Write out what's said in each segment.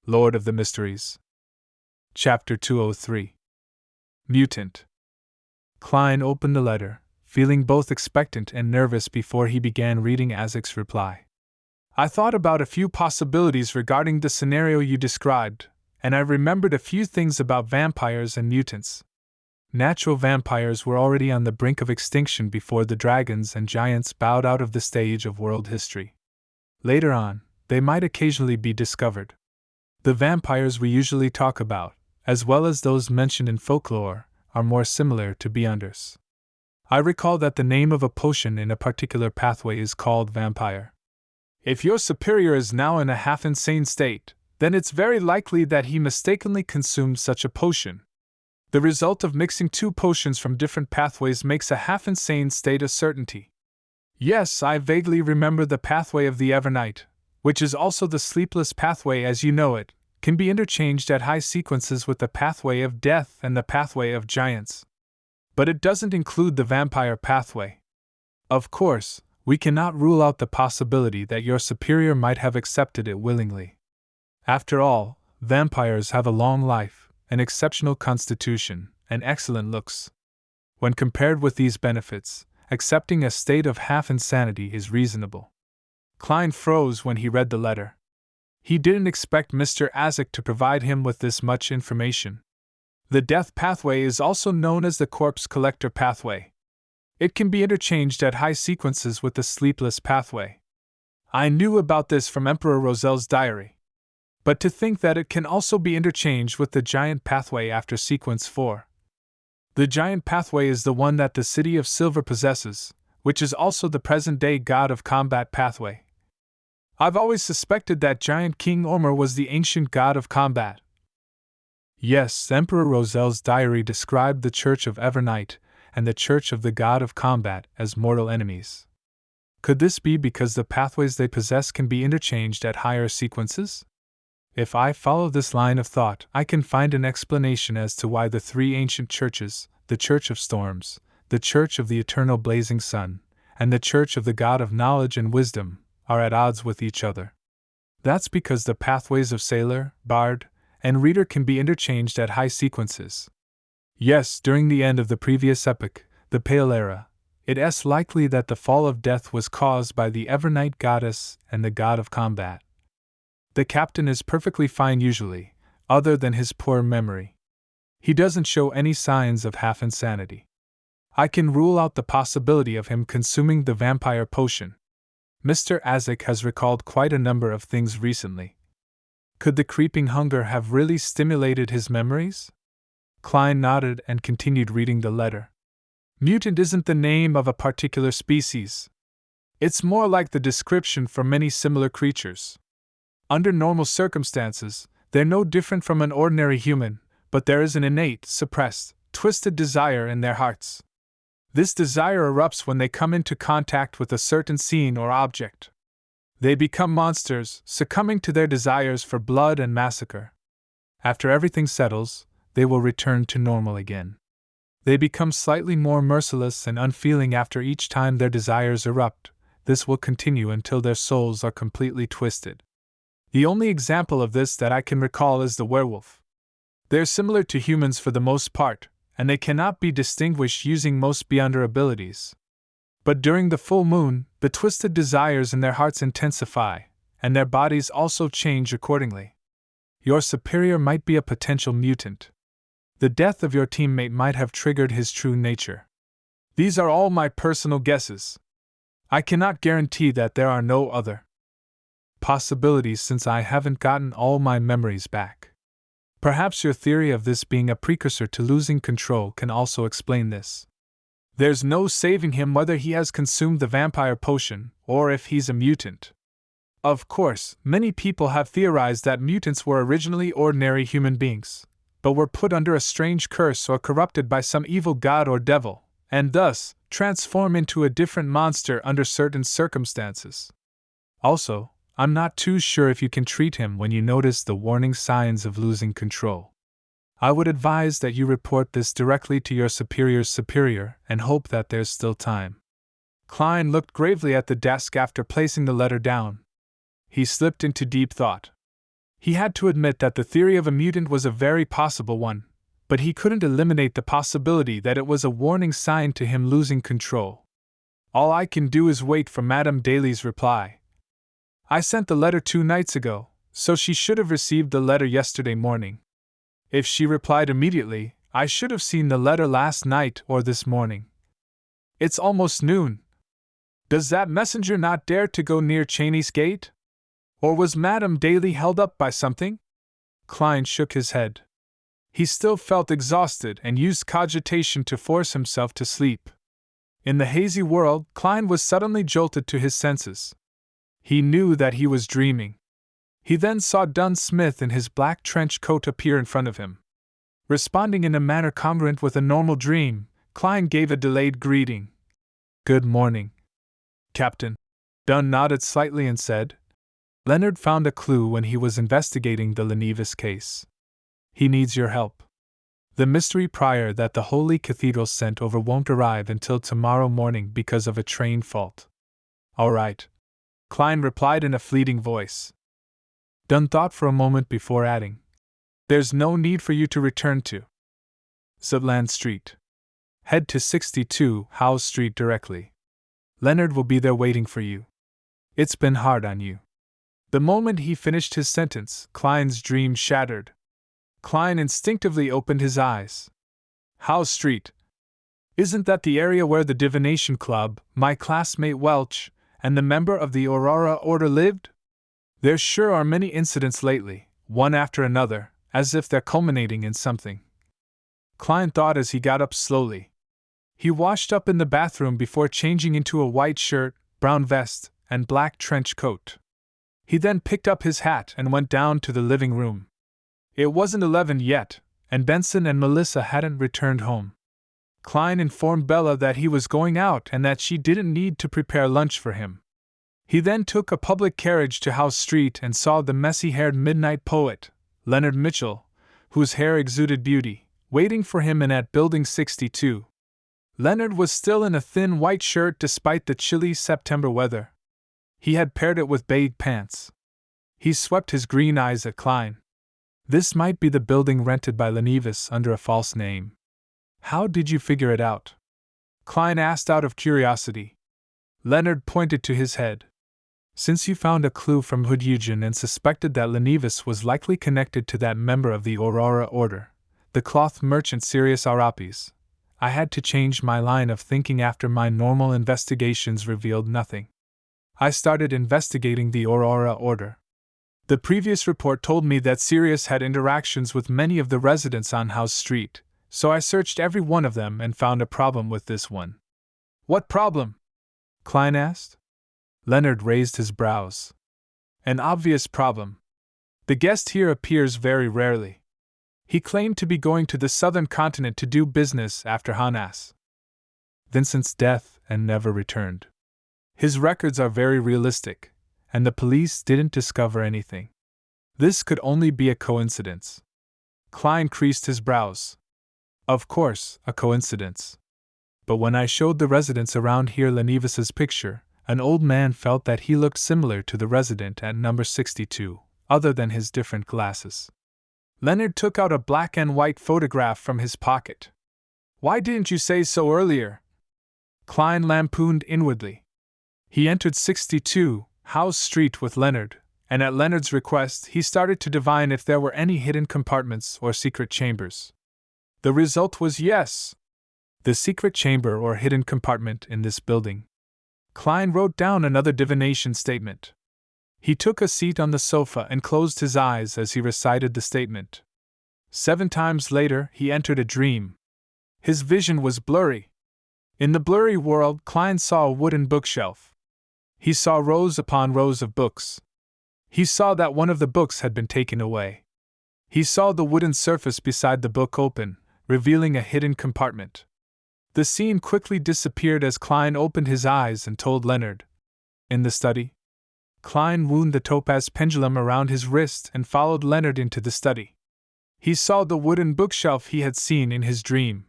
Lord of the Mysteries. Chapter 203. Mutant. Klein opened the letter, feeling both expectant and nervous before he began reading Isaac's reply. I thought about a few possibilities regarding the scenario you described, and I remembered a few things about vampires and mutants. Natural vampires were already on the brink of extinction before the dragons and giants bowed out of the stage of world history. Later on, they might occasionally be discovered. The vampires we usually talk about, as well as those mentioned in folklore, are more similar to Beyonders. I recall that the name of a potion in a particular pathway is called vampire. If your superior is now in a half-insane state, then it's very likely that he mistakenly consumed such a potion. The result of mixing two potions from different pathways makes a half-insane state a certainty. Yes, I vaguely remember the pathway of the Evernight, which is also the sleepless pathway as you know it, can be interchanged at high sequences with the pathway of death and the pathway of giants. But it doesn't include the vampire pathway. Of course, we cannot rule out the possibility that your superior might have accepted it willingly. After all, vampires have a long life, an exceptional constitution, and excellent looks. When compared with these benefits, accepting a state of half-insanity is reasonable. Klein froze when he read the letter. He didn't expect Mr. Isaac to provide him with this much information. The death pathway is also known as the corpse collector pathway. It can be interchanged at high sequences with the sleepless pathway. I knew about this from Emperor Rosel's diary. But to think that it can also be interchanged with the giant pathway after sequence 4. The giant pathway is the one that the City of Silver possesses, which is also the present-day god of combat pathway. I've always suspected that giant King Ormer was the ancient god of combat. Yes, Emperor Rosel's diary described the Church of Evernight and the Church of the God of Combat as mortal enemies. Could this be because the pathways they possess can be interchanged at higher sequences? If I follow this line of thought, I can find an explanation as to why the three ancient churches, the Church of Storms, the Church of the Eternal Blazing Sun, and the Church of the God of Knowledge and Wisdom, are at odds with each other. That's because the pathways of Sailor, Bard, and Reader can be interchanged at high sequences. Yes, during the end of the previous epoch, the Pale Era, it's likely that the fall of death was caused by the Evernight goddess and the god of combat. The captain is perfectly fine usually, other than his poor memory. He doesn't show any signs of half-insanity. I can rule out the possibility of him consuming the vampire potion. Mr. Isaac has recalled quite a number of things recently. Could the creeping hunger have really stimulated his memories? Klein nodded and continued reading the letter. Mutant isn't the name of a particular species. It's more like the description for many similar creatures. Under normal circumstances, they're no different from an ordinary human, but there is an innate, suppressed, twisted desire in their hearts. This desire erupts when they come into contact with a certain scene or object. They become monsters, succumbing to their desires for blood and massacre. After everything settles, they will return to normal again. They become slightly more merciless and unfeeling after each time their desires erupt. This will continue until their souls are completely twisted. The only example of this that I can recall is the werewolf. They're similar to humans for the most part, and they cannot be distinguished using most Beyonder abilities. But during the full moon, the twisted desires in their hearts intensify, and their bodies also change accordingly. Your superior might be a potential mutant. The death of your teammate might have triggered his true nature. These are all my personal guesses. I cannot guarantee that there are no other possibilities since I haven't gotten all my memories back. Perhaps your theory of this being a precursor to losing control can also explain this. There's no saving him whether he has consumed the vampire potion or if he's a mutant. Of course, many people have theorized that mutants were originally ordinary human beings, but were put under a strange curse or corrupted by some evil god or devil, and thus transform into a different monster under certain circumstances. Also, I'm not too sure if you can treat him when you notice the warning signs of losing control. I would advise that you report this directly to your superior's superior and hope that there's still time. Klein looked gravely at the desk after placing the letter down. He slipped into deep thought. He had to admit that the theory of a mutant was a very possible one, but he couldn't eliminate the possibility that it was a warning sign to him losing control. All I can do is wait for Madame Daly's reply. I sent the letter 2 nights ago, so she should have received the letter yesterday morning. If she replied immediately, I should have seen the letter last night or this morning. It's almost noon. Does that messenger not dare to go near Cheney's gate? Or was Madame Daly held up by something? Klein shook his head. He still felt exhausted and used cogitation to force himself to sleep. In the hazy world, Klein was suddenly jolted to his senses. He knew that he was dreaming. He then saw Dunn Smith in his black trench coat appear in front of him. Responding in a manner congruent with a normal dream, Klein gave a delayed greeting. "Good morning, Captain." Dunn nodded slightly and said, "Leonard found a clue when he was investigating the Lenevis case. He needs your help. The mystery prior that the Holy Cathedral sent over won't arrive until tomorrow morning because of a train fault." "All right," Klein replied in a fleeting voice. Dunn thought for a moment before adding, "There's no need for you to return to Zutland Street. Head to 62 Howe Street directly. Leonard will be there waiting for you. It's been hard on you." The moment he finished his sentence, Klein's dream shattered. Klein instinctively opened his eyes. "Howe Street? Isn't that the area where the Divination Club, my classmate Welch, and the member of the Aurora Order lived? There sure are many incidents lately, one after another, as if they're culminating in something." Klein thought as he got up slowly. He washed up in the bathroom before changing into a white shirt, brown vest, and black trench coat. He then picked up his hat and went down to the living room. It wasn't 11 yet, and Benson and Melissa hadn't returned home. Klein informed Bella that he was going out and that she didn't need to prepare lunch for him. He then took a public carriage to Howe Street and saw the messy-haired midnight poet, Leonard Mitchell, whose hair exuded beauty, waiting for him in at Building 62. Leonard was still in a thin white shirt despite the chilly September weather. He had paired it with beige pants. He swept his green eyes at Klein. This might be the building rented by Lenevis under a false name. "How did you figure it out?" Klein asked out of curiosity. Leonard pointed to his head. "Since you found a clue from Hood Eugen and suspected that Lenevis was likely connected to that member of the Aurora Order, the cloth merchant Sirius Arapis, I had to change my line of thinking after my normal investigations revealed nothing. I started investigating the Aurora Order. The previous report told me that Sirius had interactions with many of the residents on House Street, so I searched every one of them and found a problem with this one." "What problem?" Klein asked. Leonard raised his brows. "An obvious problem. The guest here appears very rarely. He claimed to be going to the southern continent to do business after Hanas Vincent's death and never returned. His records are very realistic, and the police didn't discover anything. This could only be a coincidence." Klein creased his brows. "Of course, a coincidence. But when I showed the residents around here Lenevis's picture, an old man felt that he looked similar to the resident at number 62, other than his different glasses." Leonard took out a black and white photograph from his pocket. "Why didn't you say so earlier?" Klein lampooned inwardly. He entered 62 Howe Street with Leonard, and at Leonard's request he started to divine if there were any hidden compartments or secret chambers. The result was yes. The secret chamber or hidden compartment in this building. Klein wrote down another divination statement. He took a seat on the sofa and closed his eyes as he recited the statement. 7 times later, he entered a dream. His vision was blurry. In the blurry world, Klein saw a wooden bookshelf. He saw rows upon rows of books. He saw that one of the books had been taken away. He saw the wooden surface beside the book open, revealing a hidden compartment. The scene quickly disappeared as Klein opened his eyes and told Leonard. In the study. Klein wound the topaz pendulum around his wrist and followed Leonard into the study. He saw the wooden bookshelf he had seen in his dream.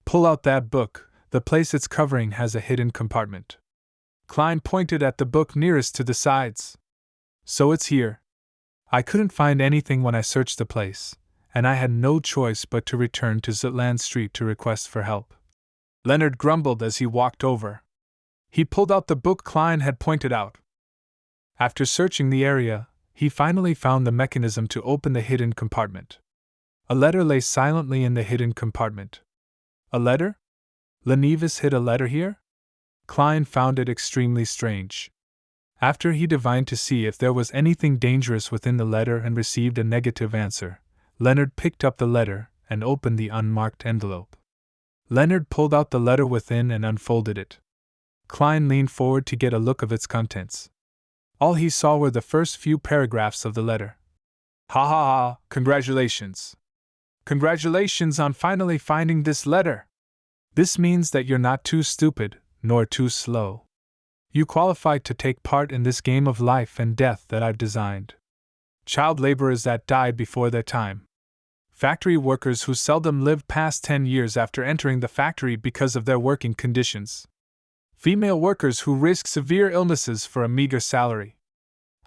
"Pull out that book, the place it's covering has a hidden compartment." Klein pointed at the book nearest to the sides. "So it's here." I couldn't find anything when I searched the place, and I had no choice but to return to Zutland Street to request for help. Leonard grumbled as he walked over. He pulled out the book Klein had pointed out. After searching the area, he finally found the mechanism to open the hidden compartment. A letter lay silently in the hidden compartment. A letter? Lenevis hid a letter here? Klein found it extremely strange. After he divined to see if there was anything dangerous within the letter and received a negative answer, Leonard picked up the letter and opened the unmarked envelope. Leonard pulled out the letter within and unfolded it. Klein leaned forward to get a look of its contents. All he saw were the first few paragraphs of the letter. Ha ha ha, congratulations! Congratulations on finally finding this letter! This means that you're not too stupid, nor too slow. You qualify to take part in this game of life and death that I've designed. Child laborers that died before their time. Factory workers who seldom lived past 10 years after entering the factory because of their working conditions. Female workers who risk severe illnesses for a meager salary.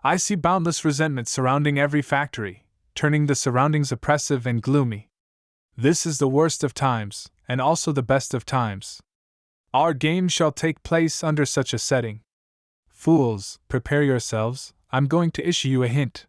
I see boundless resentment surrounding every factory, turning the surroundings oppressive and gloomy. This is the worst of times, and also the best of times. Our game shall take place under such a setting. Fools, prepare yourselves, I'm going to issue you a hint.